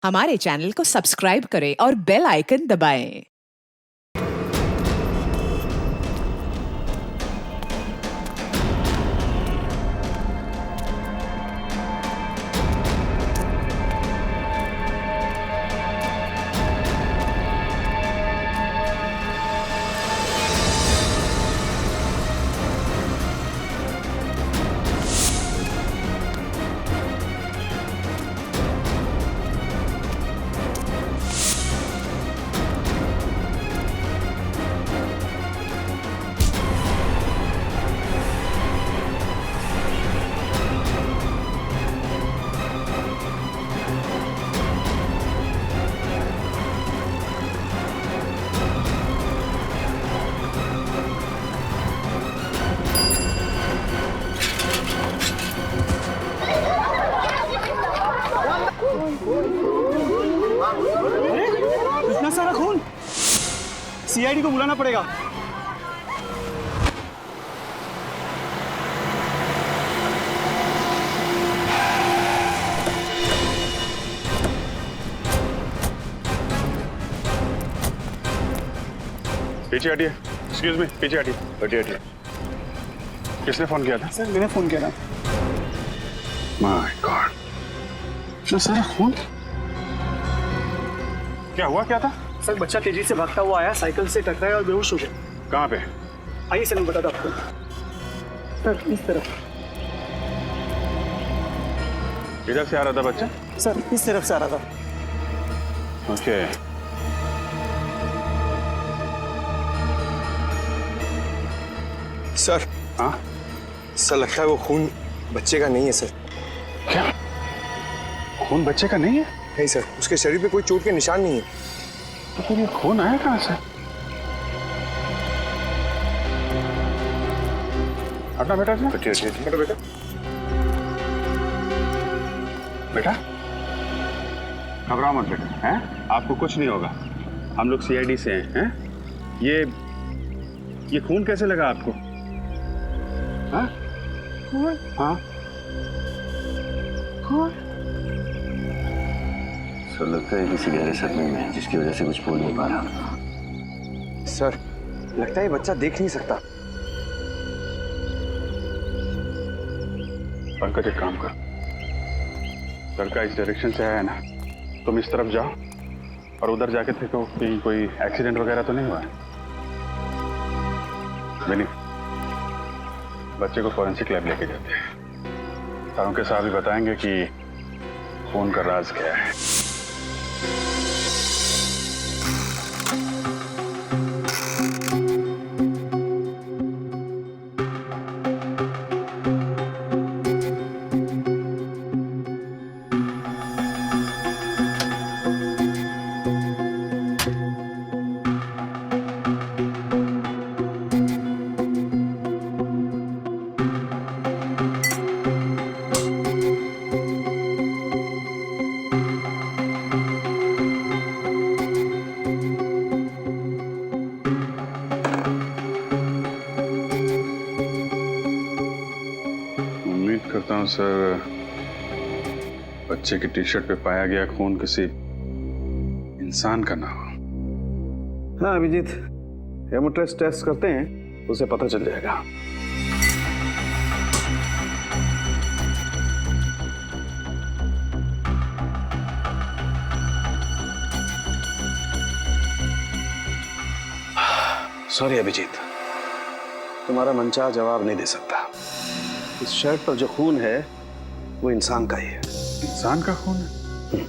हमारे चैनल को सब्सक्राइब करें और बेल आइकन दबाएं। इतना सारा खून, सीआईडी को बुलाना पड़ेगा। पीछे हटिए। एक्सक्यूज मी, पीछे हटिए। हटिए। किसने फोन किया था? सर मैंने फोन किया था। माय गॉड, इतना सारा खून। क्या हुआ, क्या था? सर बच्चा तेजी से भागता हुआ आया, साइकिल से टकराया और बेहोश हो गया। कहाँ पे? आइए सर मैं बताता आपको। सर इस तरफ। इधर से आ रहा था बच्चा? सर इस तरफ से आ रहा था। ओके। सर। हाँ सर लगता है वो खून बच्चे का नहीं है सर। क्या खून बच्चे का नहीं है? नहीं सर, उसके शरीर पे कोई चोट के निशान नहीं है। तो फिर ये खून आया कहाँ से? हटना बेटा, हटना बेटा। बेटा घबराओ मत बेटा, हैं? आपको कुछ नहीं होगा। हम लोग सीआईडी से हैं। ये खून कैसे लगा आपको? हाँ? हाँ? सर लगता है किसी गहरे सदमे में है, जिसकी वजह से कुछ बोल नहीं पा रहा। सर लगता है ये बच्चा देख नहीं सकता। पंकज एक काम कर, लड़का इस डायरेक्शन से आया है ना, तुम इस तरफ जाओ और उधर जाके देखो कि कोई एक्सीडेंट वगैरह तो नहीं हुआ है। विनी, बच्चे को फॉरेंसिक लैब लेके जाते हैं। सारों के साहब भी बताएंगे कि खून का राज क्या है। करता हूँ सर, बच्चे की टी शर्ट पे पाया गया खून किसी इंसान का ना हो। हाँ अभिजीत, हेमोटेस्ट टेस्ट करते हैं, उसे पता चल जाएगा। सॉरी अभिजीत, तुम्हारा मनचाहा जवाब नहीं दे सकता। इस शर्ट पर जो खून है वो इंसान का ही है। इंसान का खून है?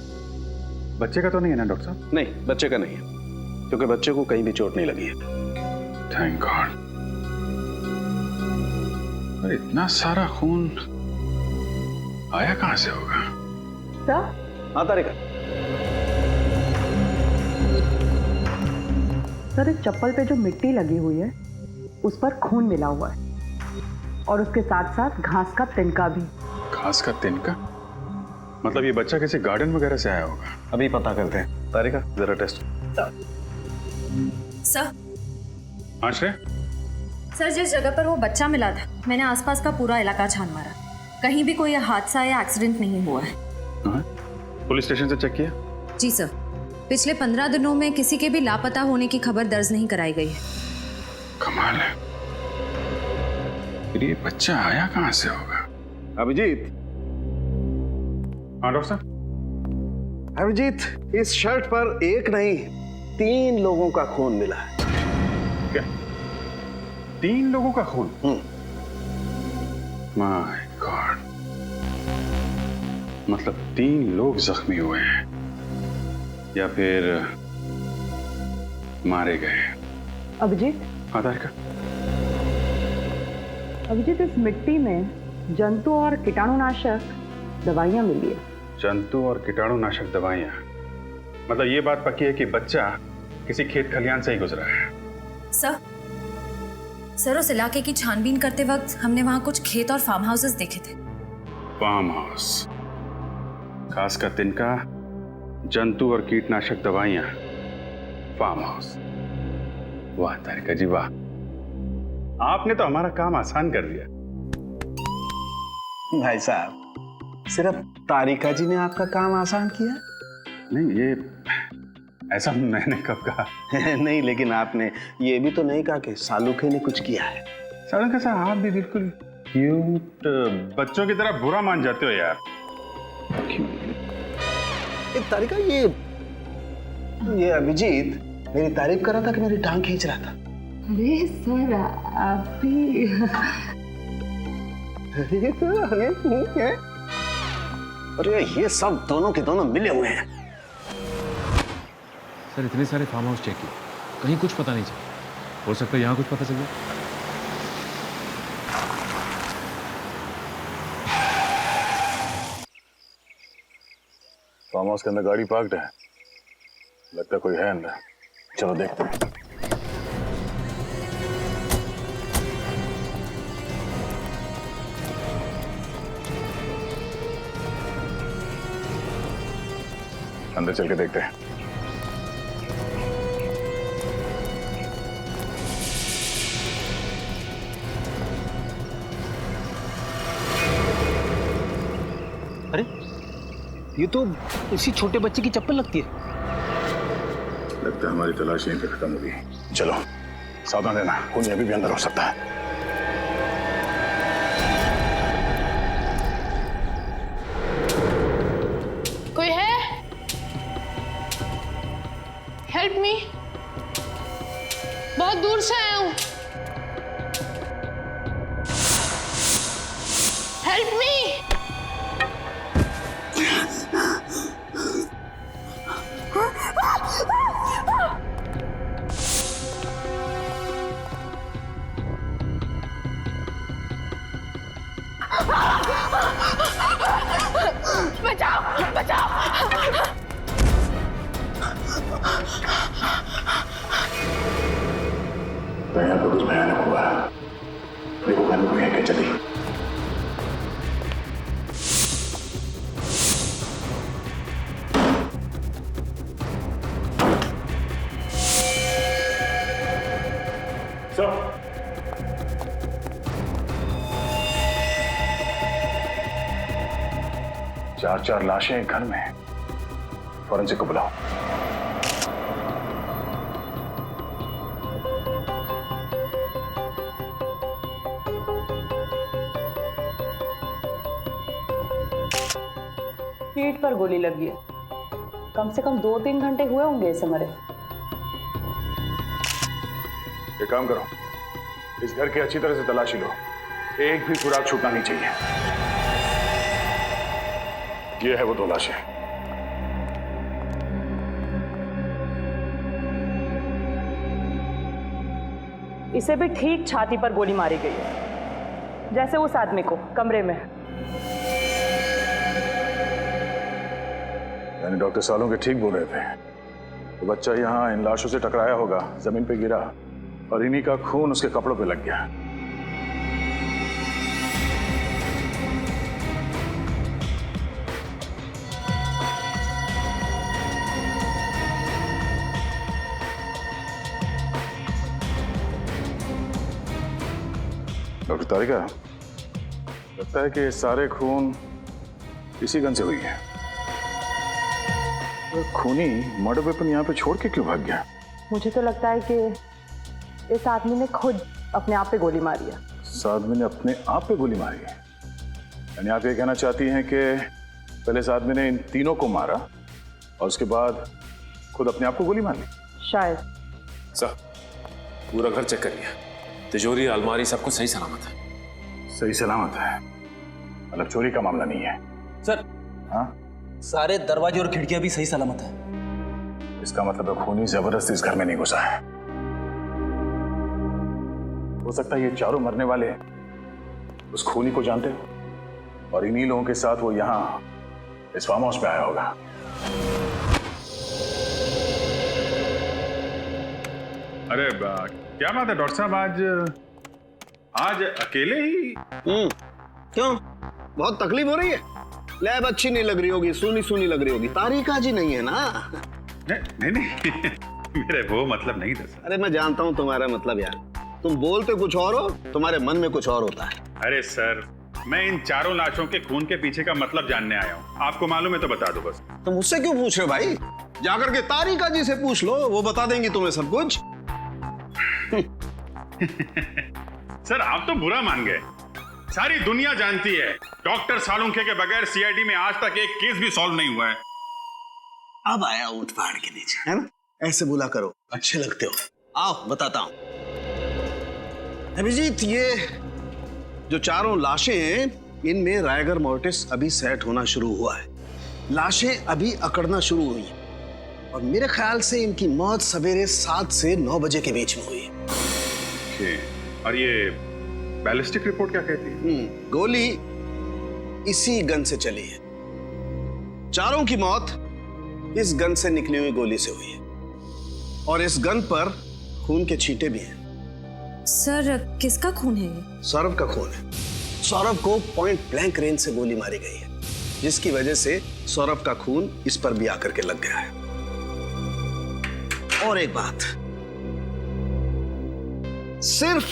बच्चे का तो नहीं है ना डॉक्टर साहब? नहीं, बच्चे का नहीं है, क्योंकि बच्चे को कहीं भी चोट नहीं लगी है। Thank God. पर इतना सारा खून आया कहां से होगा? सर? आता रेखा। सर इस चप्पल पे जो मिट्टी लगी हुई है उस पर खून मिला हुआ है और उसके साथ साथ घास का तिनका भी। घास का तिनका? मतलब ये बच्चा किसी गार्डन वगैरह से आया होगा। अभी पता करते हैं। तारिका जरा टेस्ट। सर। हाँ श्रेय? सर जिस जगह पर वो बच्चा मिला था, मैंने आसपास का पूरा इलाका छान मारा, कहीं भी कोई हादसा या एक्सीडेंट नहीं हुआ है। हाँ? पुलिस स्टेशन से चेक किया? जी सर, पिछले 15 दिनों में किसी के भी लापता होने की खबर दर्ज नहीं कराई गई है। कमाल है। फिर ये बच्चा आया कहां से होगा? अभिजीत, हाँ डॉक्टर साहब। अभिजीत, इस शर्ट पर एक नहीं 3 लोगों का खून मिला है। क्या 3 लोगों का खून? माय गॉड, मतलब 3 लोग जख्मी हुए हैं या फिर मारे गए। अभिजीत, आधार का अभिजीत, इस मिट्टी में जंतु और कीटाणुनाशक दवाइयाँ मिली है। जंतु और कीटाणुनाशक दवाइयां, मतलब ये बात पक्की है कि बच्चा किसी खेत खलियान से ही गुजरा है। सर उस इलाके की छानबीन करते वक्त हमने वहां कुछ खेत और फार्म हाउसेस देखे थे। फार्म हाउस, खासकर तिनका, जंतु और कीटनाशक दवाइयां, फार्म हाउस। वाह तारिका जी वाह, आपने तो हमारा काम आसान कर दिया। भाई साहब, सिर्फ तारिका जी ने आपका काम आसान किया? नहीं, ये ऐसा मैंने कब कहा? नहीं, लेकिन आपने ये भी तो नहीं कहा कि सालुखे ने कुछ किया है। सालुखे साहब, आप भी बिल्कुल क्यूट बच्चों की तरह बुरा मान जाते हो यार। तारिका, ये अभिजीत मेरी तारीफ कर रहा था कि मेरी टांग खींच रहा था? अरे सर, आप भी अरे ये सब दोनों के दोनों मिले हुए हैं। सर इतने सारे फार्म हाउस चेक किए, कहीं कुछ पता नहीं चला। हो सकता है यहाँ कुछ पता चल जाए। फार्म हाउस के अंदर गाड़ी पार्क्ड है, लगता कोई है अंदर। चलो देखते हैं। अंदर चल के देखते हैं। अरे ये तो उसी छोटे बच्चे की चप्पल लगती है। लगता है हमारी तलाश यहीं पे खत्म होगी। चलो सावधान रहना, खून अभी भी अंदर हो सकता है। कोई है? हेल्प मी, बहुत दूर से आया हूं। Help me. बचाओ बचाओ। तो यहाँ पर कुछ भयानक हुआ। देखो घर में कोई है क्या? चली सब 4 लाशें घर में। फॉरेंसिक को बुलाओ। पीठ पर गोली लगी है। कम से कम 2-3 घंटे हुए होंगे इसे मरे। एक काम करो, इस घर की अच्छी तरह से तलाशी लो, एक भी सुराग छूटना नहीं चाहिए। ये है वो 2 लाशें। इसे भी ठीक छाती पर गोली मारी गई है, जैसे उस आदमी को कमरे में। यानी डॉक्टर सालों के ठीक बोल रहे थे। तो बच्चा यहाँ इन लाशों से टकराया होगा, जमीन पे गिरा और इन्हीं का खून उसके कपड़ों पे लग गया। डॉक्टर तारिका, लगता है कि सारे खून इसी गन से हुई है। खूनी मर्डर वेपन यहाँ पे छोड़ के क्यों भाग गया? मुझे तो लगता है कि इस आदमी ने खुद अपने आप पे गोली मारी है। इस आदमी ने अपने आप पे गोली मारी है? यानी आप ये कहना चाहती हैं कि पहले इस आदमी ने इन तीनों को मारा और उसके बाद खुद अपने आप को गोली मार ली? शायद। सर, पूरा घर चेक करिए, तिजोरी, अलमारी, सब कुछ सही सलामत है। सही सलामत है, मतलब चोरी का मामला नहीं है? सर, हाँ, सारे दरवाजे और खिड़कियां भी सही सलामत है। इसका मतलब है खूनी जबरदस्ती इस घर में नहीं घुसा है। हो सकता है ये चारों मरने वाले उस खूनी को जानते हो और इन्हीं लोगों के साथ वो यहाँ इस फार्म हाउस पे आया होगा। अरे क्या बात है डॉक्टर साहब, आज अकेले ही? क्यों, बहुत तकलीफ हो रही है? लैब अच्छी नहीं लग रही होगी, सुनी सुनी लग रही होगी, तारीका जी नहीं है ना? नहीं मेरे वो मतलब नहीं था सर। अरे मैं जानता हूँ तुम्हारा मतलब यार, तुम बोलते कुछ और हो, तुम्हारे मन में कुछ और होता है। अरे सर, मैं इन चारों लाशों के खून के पीछे का मतलब जानने आया हूँ। आपको मालूम है तो बता दो बस। तुम मुझसे क्यों पूछ रहे हो भाई? जाकर के तारिका जी से पूछ लो, वो बता देंगी तुम्हें सब कुछ। सर आप तो बुरा मान गए। सारी दुनिया जानती है डॉक्टर सालुंखे के बगैर सीआईडी में आज तक एक केस भी सॉल्व नहीं हुआ है। अब आया ऊंट पहाड़ के नीचे, है ना? ऐसे बोला करो, अच्छे लगते हो। आओ बताता हूं। अभिजीत, ये जो चारों लाशें हैं, इनमें रायगर मोर्टिस अभी सेट होना शुरू हुआ है। लाशें अभी अकड़ना शुरू हुई हैं और मेरे ख्याल से इनकी मौत सवेरे 7 से 9 बजे के बीच में हुई है। और ये बैलिस्टिक रिपोर्ट क्या कहती है? गोली इसी गन से चली है। चारों की मौत इस गन से निकली हुई गोली से हुई है और इस गन पर खून के छींटे भी हैं। सर, किसका खून है ये? सौरभ का खून है। सौरभ को पॉइंट ब्लैंक रेंज से गोली मारी गई है, जिसकी वजह से सौरभ का खून इस पर भी आकर के लग गया है। और एक बात, सिर्फ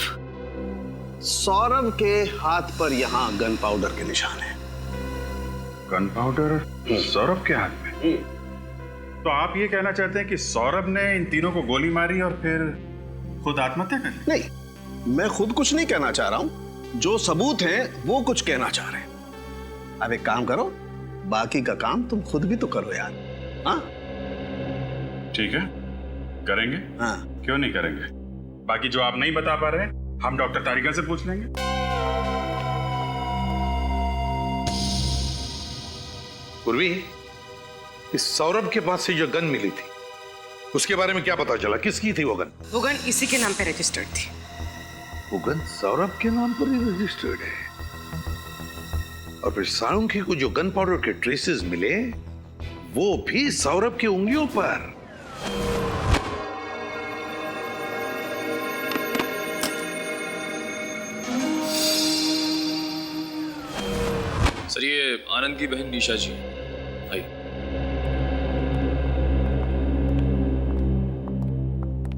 सौरभ के हाथ पर यहां गन पाउडर के निशान है। गन पाउडर सौरभ के हाथ में? तो आप ये कहना चाहते हैं कि सौरभ ने इन तीनों को गोली मारी और फिर खुद आत्महत्या कर ली? नहीं, मैं खुद कुछ नहीं कहना चाह रहा हूं, जो सबूत हैं वो कुछ कहना चाह रहे हैं। अब एक काम करो, बाकी का काम तुम खुद भी तो करो यार। हाँ ठीक है, करेंगे। हाँ, क्यों नहीं करेंगे? बाकी जो आप नहीं बता पा रहे हम डॉक्टर तारिका से पूछ लेंगे। पूर्वी, इस सौरभ के पास से जो गन मिली थी उसके बारे में क्या पता चला? किसकी थी वो गन? वो गन इसी के नाम पे रजिस्टर्ड थी। वो गन सौरभ के नाम पर ही रजिस्टर्ड है। और फिर सालुंखे को जो गन पाउडर के ट्रेसेस मिले वो भी सौरभ की उंगलियों पर। सर, ये आनंद की बहन निशा जी है।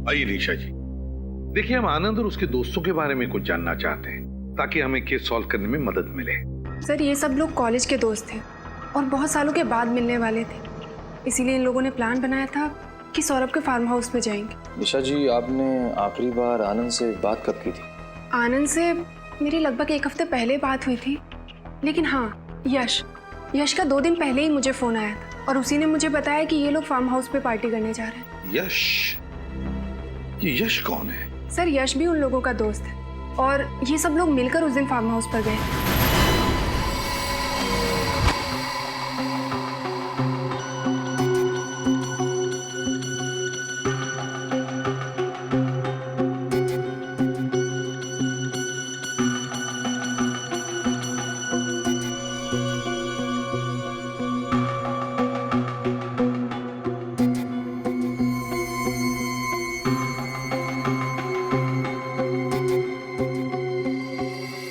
आइए निशा जी, देखिए हम आनंद और उसके दोस्तों के बारे में कुछ जानना चाहते हैं ताकि हमें केस सॉल्व करने में मदद मिले। सर, ये सब लोग कॉलेज के दोस्त थे और बहुत सालों के बाद मिलने वाले थे, इसीलिए इन लोगों ने प्लान बनाया था कि सौरभ के फार्म हाउस पे जाएंगे। निशा जी, आपने आखिरी बार आनंद से बात कब की थी? आनंद से मेरी लगभग 1 हफ्ते पहले बात हुई थी, लेकिन हाँ, यश का 2 दिन पहले ही मुझे फोन आया था और उसी ने मुझे बताया कि ये लोग फार्म हाउस पे पार्टी करने जा रहे हैं। यश? ये यश कौन है? सर, यश भी उन लोगों का दोस्त है और ये सब लोग मिलकर उस दिन फार्म हाउस पर गए।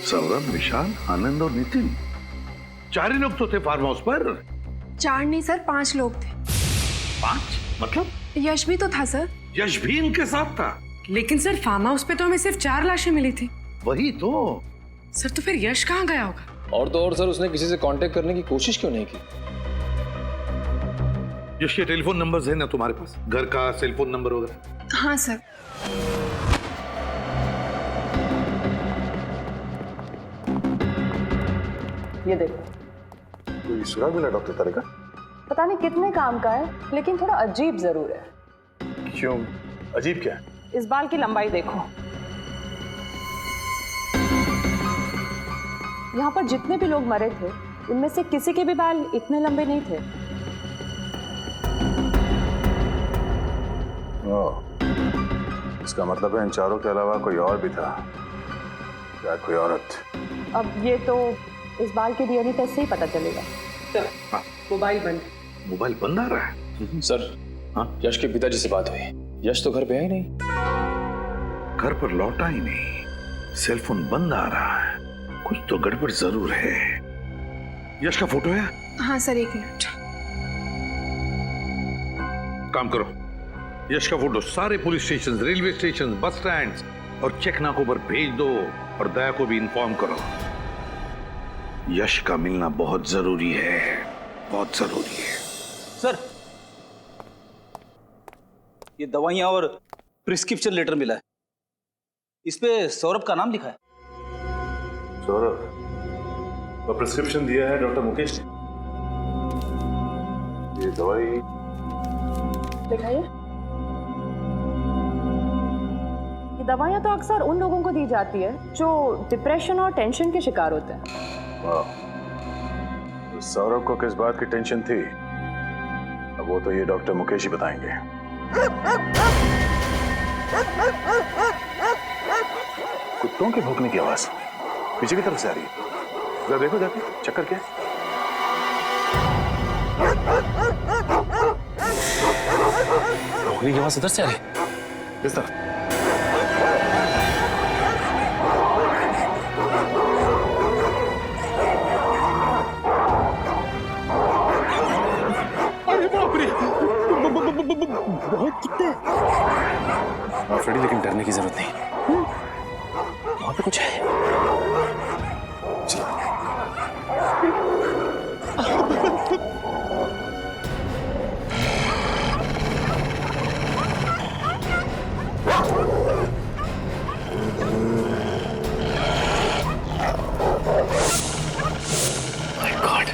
सौरभ, विशाल, आनंद और नितिन, 4 ही लोग तो थे फार्म हाउस पर। 4 नहीं सर, 5 लोग थे। 5? मतलब? यश भी तो था सर। यश भी इनके साथ था? लेकिन सर, फार्म हाउस पे तो हमें सिर्फ 4 लाशें मिली थी। वही तो। सर, तो फिर यश कहाँ गया होगा? और तो और सर, उसने किसी से कांटेक्ट करने की कोशिश क्यों नहीं की? यश के टेलीफोन नंबर्स है ना तुम्हारे पास, घर का सेलफोन नंबर वगैरह? हाँ सर। ये देखो, कोई सुराग मिला डॉक्टर तारिका? पता नहीं कितने काम का है, लेकिन थोड़ा अजीब जरूर है। क्यों? अजीब क्या है? इस बाल की लंबाई देखो। यहाँ पर जितने भी लोग मरे थे उनमें से किसी के भी बाल इतने लंबे नहीं थे। इसका मतलब है इन चारों के अलावा कोई और भी था, या कोई औरत। अब ये तो इस बाल के डीएनए टेस्ट से ही पता चलेगा। मोबाइल बंद। मोबाइल बंद आ रहा है? सर, हाँ, यश के पिताजी से बात हुई। यश तो घर पे है ही नहीं। घर पर लौटा ही नहीं, सेलफोन बंद आ रहा है, कुछ तो गड़बड़ जरूर है। यश का फोटो है? हाँ सर, एक मिनट। काम करो, यश का फोटो सारे police station, railway station, bus stand और चेक नाकों पर भेज दो, और दया को भी इन्फॉर्म करो। यश का मिलना बहुत जरूरी है, बहुत जरूरी है। सर, ये दवाइयां और प्रिस्क्रिप्शन लेटर मिला है, इस पे सौरभ का नाम लिखा है। सौरभ, वो प्रिस्क्रिप्शन दिया है डॉक्टर मुकेश ने। ये दवाई दिखाइए। ये दवाइयाँ तो अक्सर उन लोगों को दी जाती है जो डिप्रेशन और टेंशन के शिकार होते हैं। वाह, तो सौरभ को किस बात की टेंशन थी, अब वो तो ये डॉक्टर मुकेश ही बताएंगे। कुत्तों के भौंकने की आवाज पीछे की तरफ से आ रही है, जरा देखो जाके, चक्कर क्या है? भौंकने की आवाज इधर से आ रही है, किस तरफ? बहुत कितने? हाँ फ्रेडी, लेकिन डरने की जरूरत नहीं, वहां पे कुछ है। चलो। My God.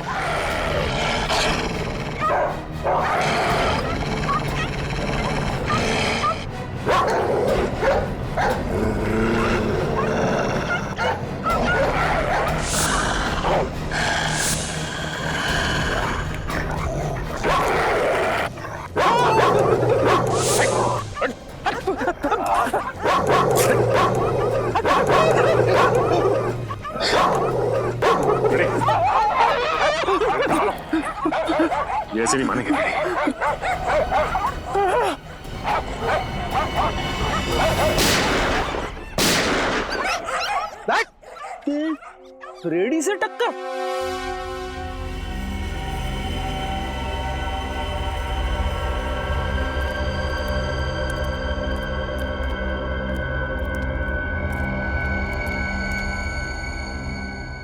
ये ऐसे नहीं मानेंगे। फ्रेडी से टक्कर?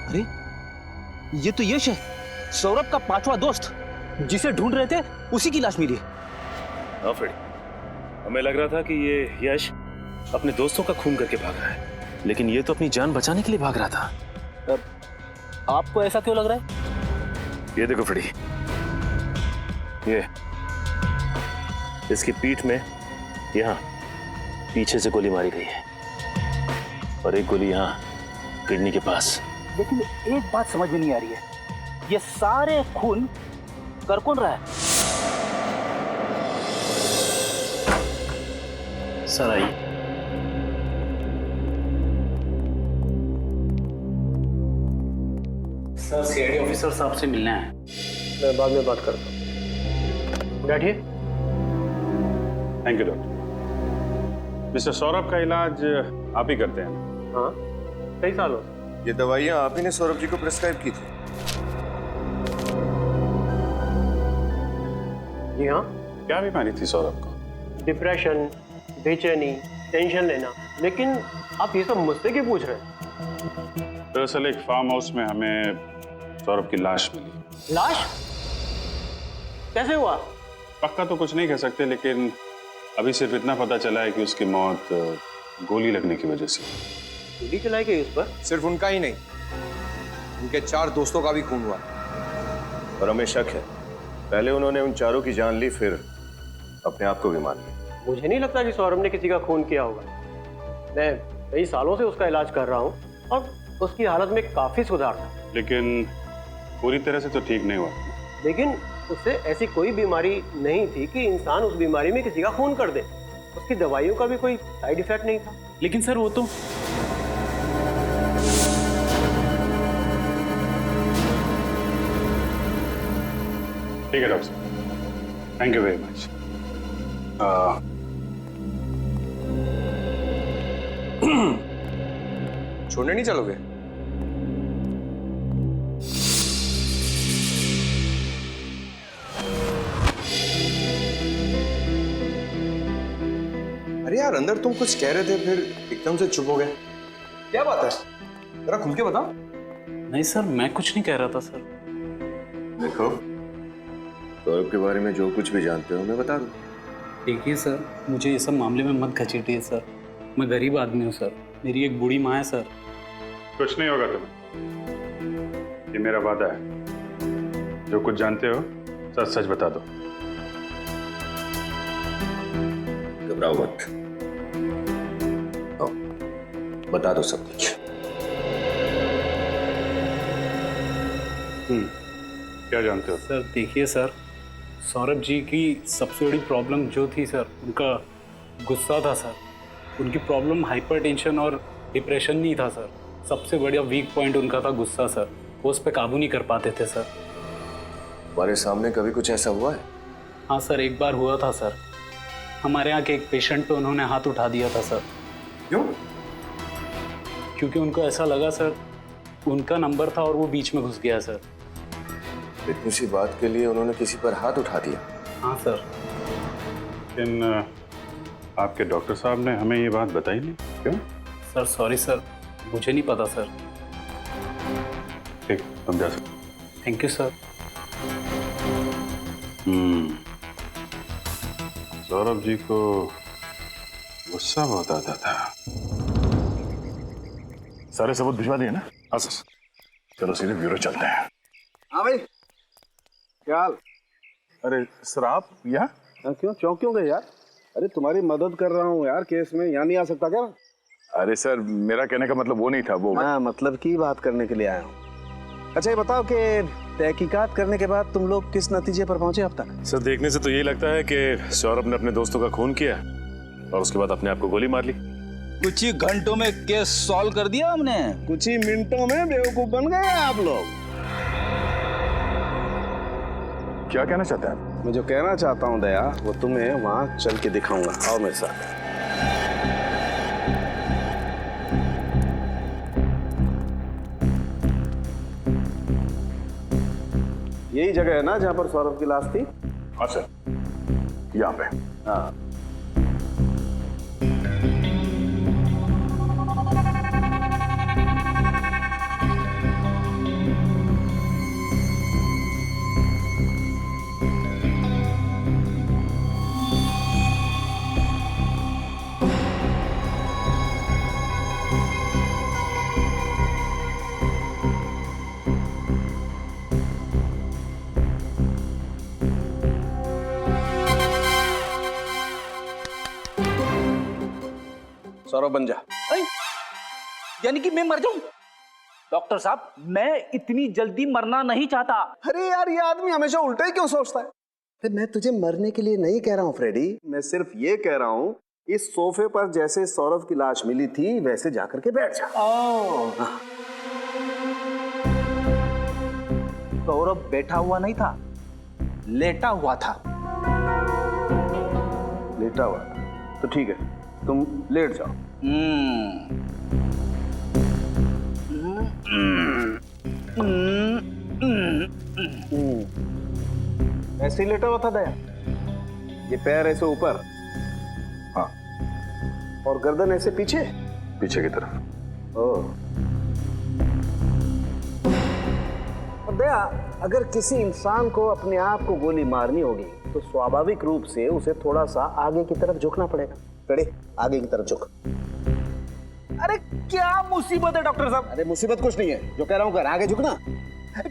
अरे, ये तो यश है, सौरभ का 5वां दोस्त, जिसे ढूंढ रहे थे, उसी की लाश मिली। हाँ फ्रेडी, हमें लग रहा था कि ये यश अपने दोस्तों का खून करके भाग रहा है, लेकिन ये तो अपनी जान बचाने के लिए भाग रहा था। आपको ऐसा क्यों लग रहा है? ये देखो फ्रेडी, ये इसकी पीठ में यहाँ पीछे से गोली मारी गई है, और एक गोली यहाँ किडनी के पास। लेकिन एक बात समझ में नहीं आ रही है, ये सारे खून कर कौन रहा है? सर आइए। सर, सीआईडी ऑफिसर साहब से मिलना है। मैं बाद में बात करता हूँ, बैठिए। Thank you doctor. Mister Saurabh का इलाज आप ही करते हैं? हाँ, कई सालों। ये दवाइयाँ आप ही ने सौरभ जी को प्रिस्क्राइब की थी? जी हाँ। क्या बीमारी थी सौरभ को? डिप्रेशन, बेचैनी, टेंशन लेना। लेकिन आप ये सब मुझसे क्यों पूछ रहे हैं? दरअसल एक फार्म हाउस में हमें सौरभ की लाश मिली। लाश? कैसे हुआ? पक्का तो कुछ नहीं कह सकते, लेकिन अभी सिर्फ इतना पता चला है कि उसकी मौत गोली लगने की वजह से। गोली चलाई गई उस पर? सिर्फ उनका ही नहीं, उनके 4 दोस्तों का भी खून हुआ। और हमें शक है पहले उन्होंने उन चारों की जान ली, फिर अपने आप को भी मार लिया। मुझे नहीं लगता कि सौरभ ने किसी का खून किया होगा। मैं कई सालों से उसका इलाज कर रहा हूँ और उसकी हालत में काफी सुधार था। लेकिन पूरी तरह से तो ठीक नहीं हुआ। लेकिन उससे ऐसी कोई बीमारी नहीं थी कि इंसान उस बीमारी में किसी का खून कर दे। उसकी दवाइयों का भी कोई साइड इफेक्ट नहीं था। लेकिन सर वो तो ठीक है डॉक्टर साहब, थैंक यू वेरी मच। छोड़ने नहीं चलोगे? अरे यार, अंदर तुम कुछ कह रहे थे, फिर एकदम से चुप हो गए। क्या बात है? जरा खुल के बताओ। नहीं सर, मैं कुछ नहीं कह रहा था सर। देखो, सौरभ के बारे में जो कुछ भी जानते हो मैं बता दूं। देखिए सर, मुझे ये सब मामले में मत घसीटिए सर। मैं गरीब आदमी हूँ सर, मेरी एक बूढ़ी माँ है सर। कुछ नहीं होगा तुम्हें, ये मेरा वादा है। जो कुछ जानते हो सच सच बता दो। घबराओ मत, आओ, बता दो सब कुछ। क्या जानते हो? सर देखिए सर, सौरभ जी की सबसे बड़ी प्रॉब्लम जो थी सर, उनका गुस्सा था सर। उनकी प्रॉब्लम हाइपरटेंशन और डिप्रेशन नहीं था सर। सबसे बड़ा वीक पॉइंट उनका था गुस्सा सर। वो उस पर काबू नहीं कर पाते थे सर। तुम्हारे सामने कभी कुछ ऐसा हुआ है? हाँ सर, एक बार हुआ था सर। हमारे यहाँ के एक पेशेंट पे उन्होंने हाथ उठा दिया था सर। क्यों? क्योंकि उनको ऐसा लगा सर उनका नंबर था और वो बीच में घुस गया सर। इतनी सी बात के लिए उन्होंने किसी पर हाथ उठा दिया? हाँ सर। लेकिन आपके डॉक्टर साहब ने हमें ये बात बताई नहीं, क्यों? सर सॉरी सर, मुझे नहीं पता सर। ठीक, तुम जा सकते। Thank you sir. Saurabh ji को गुस्सा बहुत आता था। सारे सबूत भिजवा दिए ना? हाँ सर। चलो सीधे ब्यूरो चलते हैं। हाँ भाई, क्या हाल? अरे सर, आप यहाँ? क्यों चौंक क्यों गए यार? अरे तुम्हारी मदद कर रहा हूँ यार केस में, यहाँ नहीं आ सकता क्या? अरे सर, मेरा कहने का मतलब वो नहीं था। वो हाँ, मतलब की बात करने के लिए आया हूँ। अच्छा ये बताओ कि तहकीकात करने के बाद तुम लोग किस नतीजे पर पहुंचे अब तक? सर देखने से तो यही लगता है कि सौरभ ने अपने दोस्तों का खून किया और उसके बाद अपने आप को गोली मार ली। कुछ ही घंटों में केस सॉल्व कर दिया हमने। कुछ ही मिनटों में बेवकूफ बन गए आप लोग। क्या कहना चाहते हैं? मैं जो कहना चाहता हूँ दया, वो तुम्हें वहां चल के दिखाऊंगा। आओ मेरे साथ। यही जगह है ना जहां पर सौरभ की लाश थी? हाँ सर, यहाँ पे। हाँ। सौरभ बन जा। यानी कि मैं मर जाऊं? डॉक्टर साहब, मैं इतनी जल्दी मरना नहीं चाहता। अरे यार, ये आदमी हमेशा उल्टा ही क्यों सोचता है? फिर मैं तुझे मरने के लिए नहीं कह रहा हूँ फ्रेडी, मैं सिर्फ ये कह रहा हूँ इस सोफे पर जैसे सौरभ की लाश मिली थी वैसे जाकर के बैठ जा। हाँ। सौरभ बैठा हुआ नहीं था, लेटा हुआ था। लेटा हुआ था तो ठीक है, तुम लेट जाओ। ऐसे ही लेटा हुआ था दया? ये पैर ऐसे ऊपर? हाँ। और गर्दन ऐसे पीछे? पीछे की तरफ। ओह। और दया, अगर किसी इंसान को अपने आप को गोली मारनी होगी तो स्वाभाविक रूप से उसे थोड़ा सा आगे की तरफ झुकना पड़ेगा। खड़े, आगे की तरफ झुक। अरे क्या मुसीबत है डॉक्टर साहब? अरे मुसीबत कुछ नहीं है, जो कह रहा हूँ कर, आगे झुकना।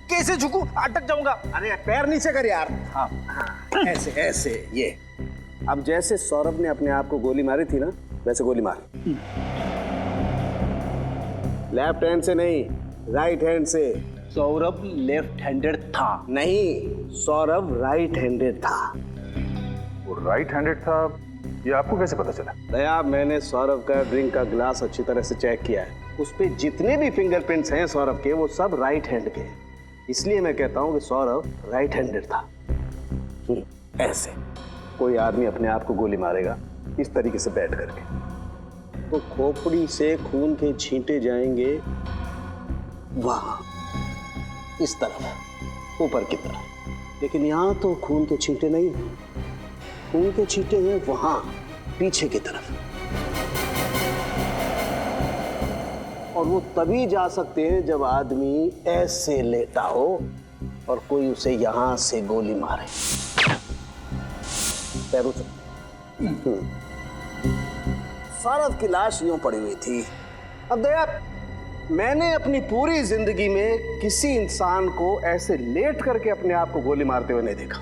कैसे झुकूं? अटक जाऊंगा। अरे पैर नीचे कर यार। हाँ, ऐसे ऐसे, ये। अब जैसे सौरभ ने अपने आप को गोली मारी थी ना, वैसे गोली मार। लेफ्ट हैंड से नहीं, राइट हैंड से। सौरभ लेफ्ट हैंडेड था। नहीं, सौरभ राइट हैंडेड था। वो राइट हैंडेड था, ये आपको कैसे पता चला? दया, मैंने सौरभ का ड्रिंक का ग्लास अच्छी तरह से चेक किया है। उस पे जितने भी फिंगरप्रिंट्स हैं सौरभ के, वो सब राइट हैंड के हैं। इसलिए मैं कहता हूं कि सौरभ राइट हैंडेड था। ऐसे कोई आदमी अपने आप को गोली मारेगा इस तरीके से बैठ करके, तो खोपड़ी से खून के छींटे जाएंगे वहां, इस तरफ, ऊपर की तरफ। लेकिन यहां तो खून के छींटे नहीं हैं, खून के छींटे हैं वहां, पीछे की तरफ। और वो तभी जा सकते हैं जब आदमी ऐसे लेटा हो और कोई उसे यहां से गोली मारे। पैरों से। सौरभ की लाश यूं पड़ी हुई थी। अब दया, मैंने अपनी पूरी जिंदगी में किसी इंसान को ऐसे लेट करके अपने आप को गोली मारते हुए नहीं देखा।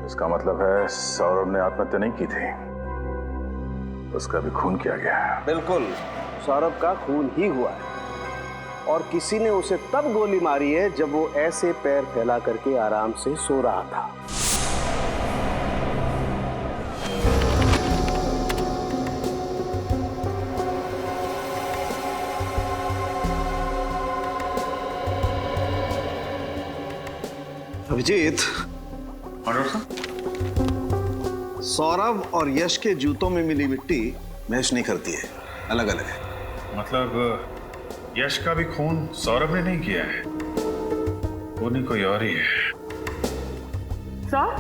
इसका मतलब है सौरभ ने आत्महत्या नहीं की थी, उसका भी खून किया गया है। बिल्कुल, सौरभ का खून ही हुआ है, और किसी ने उसे तब गोली मारी है जब वो ऐसे पैर फैला करके आराम से सो रहा था। अभिजीत, सौरभ और यश के जूतों में मिली मिट्टी मैच नहीं करती है, अलग अलग है। मतलब यश का भी खून सौरभ ने नहीं किया है, वो नहीं कोई और ही है। सर,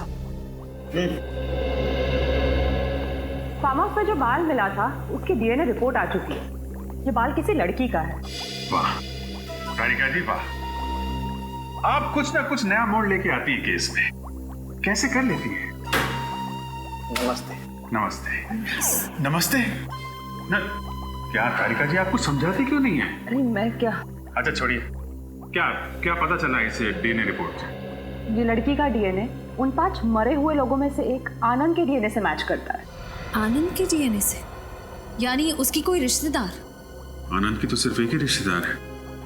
फार्म हाउस में जो बाल मिला था उसकी डीएनए रिपोर्ट आ चुकी है। ये बाल किसी लड़की का है। वाह कारिका जी वाह, आप कुछ ना कुछ नया मोड़ लेके आती है केस में, कैसे कर लेती है? नमस्ते। नमस्ते। नमस्ते क्या कारिका जी, आप कुछ समझाती क्यों नहीं है? अरे मैं क्या। अच्छा छोड़िए, क्या क्या पता चला इस डीएनए रिपोर्ट से? ये लड़की का डीएनए उन 5 मरे हुए लोगों में से एक आनंद के डीएनए से मैच करता है। आनंद के डीएनए से? यानी उसकी कोई रिश्तेदार? आनंद की तो सिर्फ एक ही रिश्तेदार है,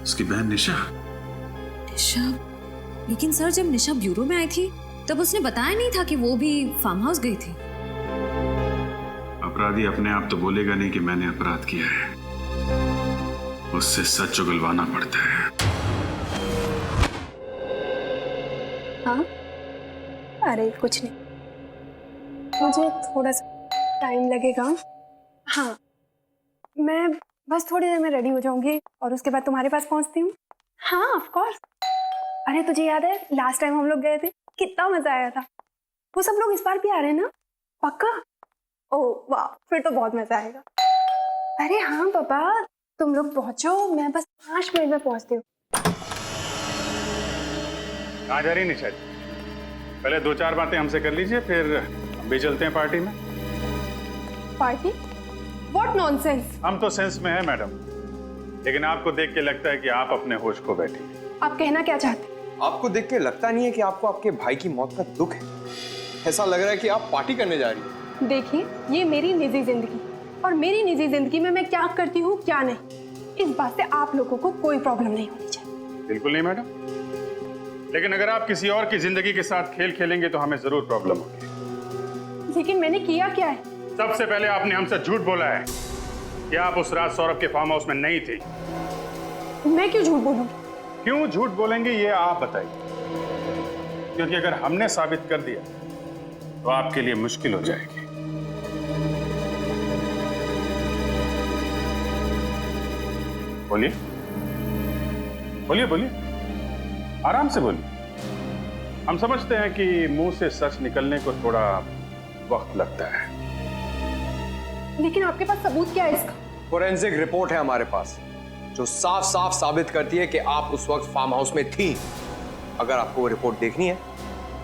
उसकी बहन निशा। निशा? लेकिन सर, जब निशा ब्यूरो में आई थी तब उसने बताया नहीं था कि वो भी फार्म हाउस गई थी। अपराधी अपने आप तो बोलेगा नहीं कि मैंने अपराध किया है, उससे सच उगलवाना पड़ता है। हाँ? अरे कुछ नहीं, मुझे थोड़ा सा टाइम लगेगा। हाँ, मैं बस थोड़ी देर में रेडी हो जाऊंगी और उसके बाद तुम्हारे पास पहुंचती हूँ। हाँ ऑफ कोर्स। अरे तुझे याद है लास्ट टाइम हम लोग गए थे, कितना मजा आया था। वो सब लोग इस बार भी आ रहे हैं ना? पक्का? ओह वाह, फिर तो बहुत मजा आएगा। अरे हाँ पापा, तुम लोग पहुंचो, मैं बस 5 मिनट में पहुंचती हूँ। कहाँ जा रही निशा जी? पहले 2-4 बातें हमसे कर लीजिए, फिर हम भी चलते हैं पार्टी में। पार्टी? What nonsense. हम तो सेंस में है मैडम, लेकिन आपको देख के लगता है कि आप अपने होश खो बैठी। आप कहना क्या चाहते हैं? आपको देख के लगता नहीं है कि आपको आपके भाई की मौत का दुख है? ऐसा लग रहा है कि आप पार्टी करने जा रही हैं। देखिए, ये मेरी निजी जिंदगी, और मेरी निजी जिंदगी में मैं क्या करती हूँ क्या नहीं, इस बात से आप लोगों को कोई प्रॉब्लम नहीं होनी चाहिए। बिल्कुल नहीं मैडम, लेकिन अगर आप किसी और की जिंदगी के साथ खेल खेलेंगे तो हमें जरूर प्रॉब्लम होगी। लेकिन मैंने किया क्या है? सबसे पहले आपने हमसे झूठ बोला है कि आप उस रात सौरभ के फार्म हाउस में नहीं थी। मैं क्यों झूठ बोलूंगी? क्यों झूठ बोलेंगे ये आप बताइए, क्योंकि अगर हमने साबित कर दिया तो आपके लिए मुश्किल हो जाएगी। बोलिए बोलिए बोलिए, आराम से बोलिए। हम समझते हैं कि मुंह से सच निकलने को थोड़ा वक्त लगता है, लेकिन आपके पास सबूत क्या है इसका? फोरेंसिक रिपोर्ट है हमारे पास जो साफ साफ साबित करती है कि आप उस वक्त फार्म हाउस में थी। अगर आपको वो रिपोर्ट देखनी है,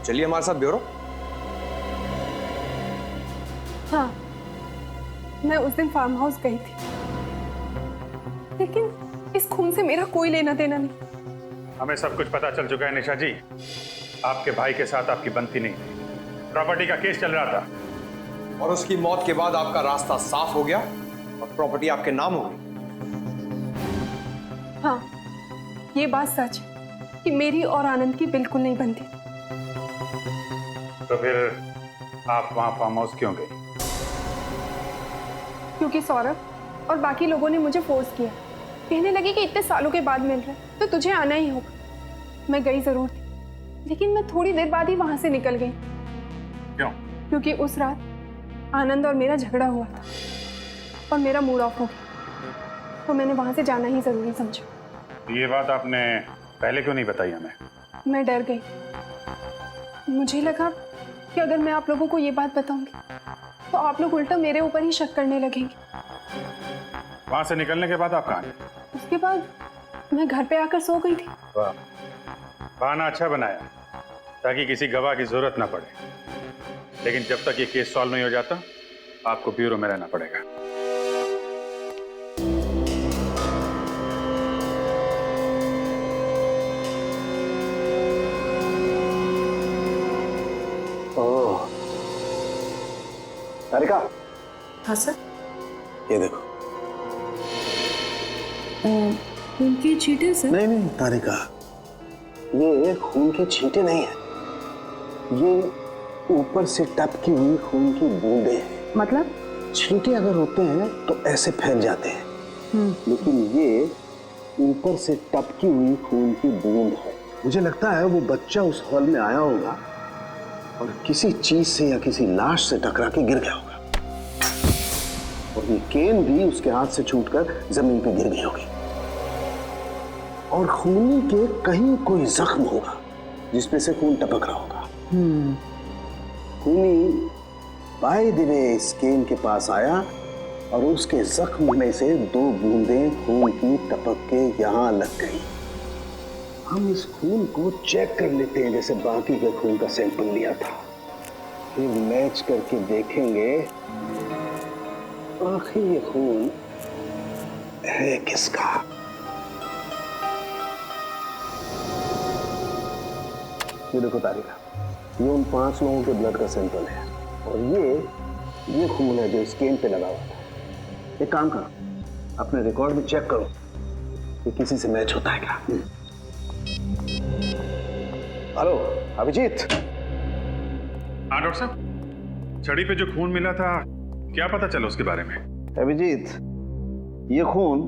चलिए हमारे साथ ब्यूरो। हाँ, मैं उस दिन फार्म हाउस गई थी, लेकिन इस खून से मेरा कोई लेना देना नहीं। हमें सब कुछ पता चल चुका है निशा जी। आपके भाई के साथ आपकी बनती नहीं थी, प्रॉपर्टी का केस चल रहा था, और उसकी मौत के बाद आपका रास्ता साफ हो गया और प्रॉपर्टी आपके नाम हो गई। हाँ, ये बात सच है कि मेरी और आनंद की बिल्कुल नहीं बनती। तो फिर आप वहां फार्म हाउस क्यों गई? क्योंकि सौरभ और बाकी लोगों ने मुझे फोर्स किया, कहने लगे कि इतने सालों के बाद मिल रहे तो तुझे आना ही होगा। मैं गई जरूर थी, लेकिन मैं थोड़ी देर बाद ही वहां से निकल गई। क्यों? क्योंकि उस रात आनंद और मेरा झगड़ा हुआ था और मेरा मूड ऑफ हो गया, तो मैंने वहां से जाना ही जरूरी समझा। ये बात आपने पहले क्यों नहीं बताई हमें? मैं डर गई। मुझे लगा कि अगर मैं आप लोगों को ये बात बताऊंगी तो आप लोग उल्टा मेरे ऊपर ही शक करने लगेंगे। वहां से निकलने के बाद आप कहाँ गए? उसके बाद मैं घर पे आकर सो गई थी। वाह, बहाना अच्छा बनाया ताकि किसी गवाह की जरूरत ना पड़े, लेकिन जब तक ये केस सॉल्व नहीं हो जाता आपको ब्यूरो में रहना पड़ेगा। ओह, तारिका। हाँ सर। ये देखो। खून की छींटे सर? नहीं तारिका, ये खून के छींटे नहीं है, ये ऊपर से टपकी हुई खून की बूंदें हैं। मतलब? छींटे अगर होते हैं तो ऐसे फैल जाते हैं, लेकिन ये ऊपर से टपकी हुई खून की बूंद है। मुझे लगता है वो बच्चा उस हॉल में आया होगा और किसी चीज से या किसी लाश से टकरा के गिर गया होगा, और ये केन भी उसके हाथ से छूटकर जमीन पे गिर गई होगी, और खूनी के कहीं कोई जख्म होगा जिसमें से खून टपक रहा होगा। खूनी बाय द वे इस केन के पास आया और उसके जख्म में से 2 बूंदें खून की टपक के यहाँ लग गई। हम इस खून को चेक कर लेते हैं जैसे बाकी के खून का सैंपल लिया था, फिर मैच करके देखेंगे आखिर ये खून है किसका। ये देखो तारिका, ये उन 5 लोगों के ब्लड का सैंपल है, और ये खून है जो इस केन पे लगा हुआ था। एक काम करो, अपने रिकॉर्ड में चेक करो कि किसी से मैच होता है क्या। हेलो अभिजीत। हाँ डॉक्टर साहब, छड़ी पे जो खून मिला था क्या पता चला उसके बारे में? अभिजीत, ये खून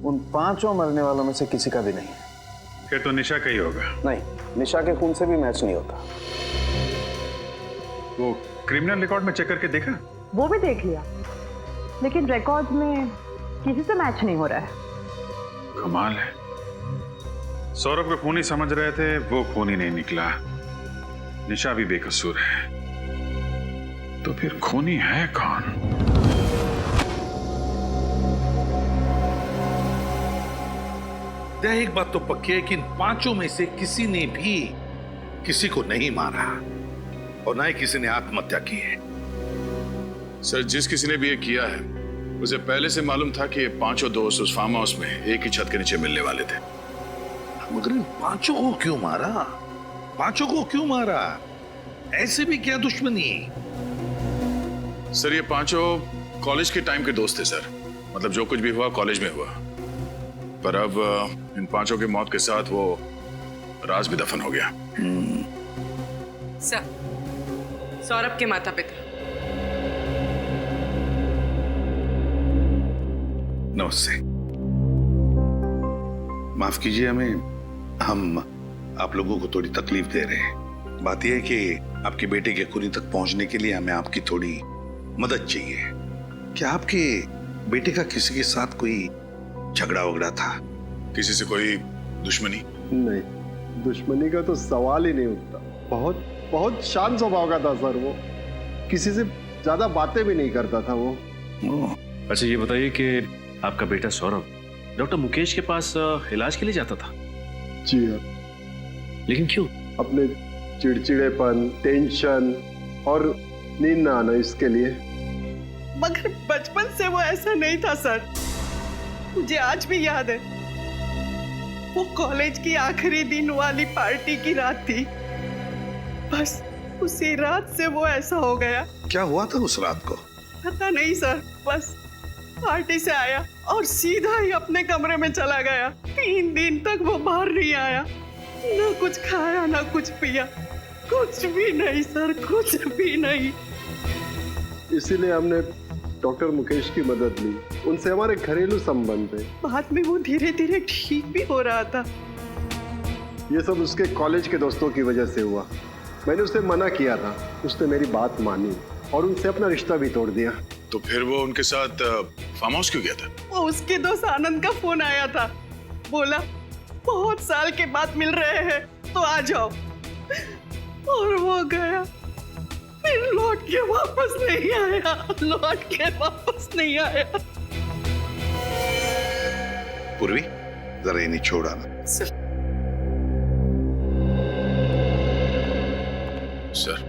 उन 5 मरने वालों में से किसी का भी नहीं है। फिर तो निशा का ही होगा। नहीं, निशा के खून से भी मैच नहीं होता। वो क्रिमिनल रिकॉर्ड में चेक करके देखा? वो भी देख लिया, लेकिन रिकॉर्ड में किसी से मैच नहीं हो रहा है। कमाल है, सौरभ को खूनी समझ रहे थे, वो खून ही नहीं निकला। निशा भी बेकसूर है, तो फिर खूनी है कौन? एक बात तो पक्की है कि इन 5 में से किसी ने भी किसी को नहीं मारा और ना ही किसी ने आत्महत्या की है। सर, जिस किसी ने भी ये किया है उसे पहले से मालूम था कि ये 5 दोस्त उस फार्म हाउस में एक ही छत के नीचे मिलने वाले थे। मगर इन 5 को क्यों मारा? 5 को क्यों मारा? ऐसे भी क्या दुश्मनी? सर, ये 5 कॉलेज के टाइम के दोस्त थे सर, मतलब जो कुछ भी हुआ कॉलेज में हुआ, पर अब इन 5 की मौत के साथ वो राज भी दफन हो गया। सर, सौरभ के माता पिता। नमस्ते, माफ कीजिए हमें, हम आप लोगों को थोड़ी तकलीफ दे रहे हैं। बात यह है कि आपके बेटे के खूनी तक पहुंचने के लिए हमें आपकी थोड़ी मदद चाहिए। क्या आपके बेटे का किसी के साथ कोई झगड़ा वगड़ा था? किसी से कोई दुश्मनी? नहीं, दुश्मनी का तो सवाल ही नहीं उठता। बहुत शांत स्वभाव का था सर, वो किसी से ज्यादा बातें भी नहीं करता था वो। अच्छा ये बताइए कि आपका बेटा सौरभ डॉक्टर मुकेश के पास इलाज के लिए जाता था? जी हाँ। लेकिन क्यों? अपने चिड़चिड़ेपन, टेंशन और नींद ना आना इसके लिए। मगर बचपन से वो ऐसा नहीं था सर। मुझे आज भी याद है, वो कॉलेज की आखिरी दिन वाली पार्टी की रात थी। बस उसी रात से वो ऐसा हो गया। क्या हुआ था उस रात को? पता नहीं सर, बस पार्टी से आया और सीधा ही अपने कमरे में चला गया। 3 दिन तक वो बाहर नहीं आया, ना कुछ खाया ना कुछ पिया, कुछ भी नहीं सर, कुछ भी नहीं। इसीलिए हमने डॉक्टर मुकेश की मदद ली। उनसे हमारे घरेलू संबंध थे। बाद में वो धीरे धीरे ठीक भी हो रहा था। ये सब उसके कॉलेज के दोस्तों की वजह से हुआ। मैंने उसे मना किया था, उसने मेरी बात मानी और उनसे अपना रिश्ता भी तोड़ दिया। तो फिर वो उनके साथ फार्म हाउस क्यों गया था? वो उसके दोस्त आनंद का फोन आया था, बोला बहुत साल के बाद मिल रहे हैं तो आ जाओ। और वो गया, फिर लौट के वापस नहीं आया, लौट के वापस नहीं आया। पूर्वी, जरा इन्हें छोड़ा ना। सर,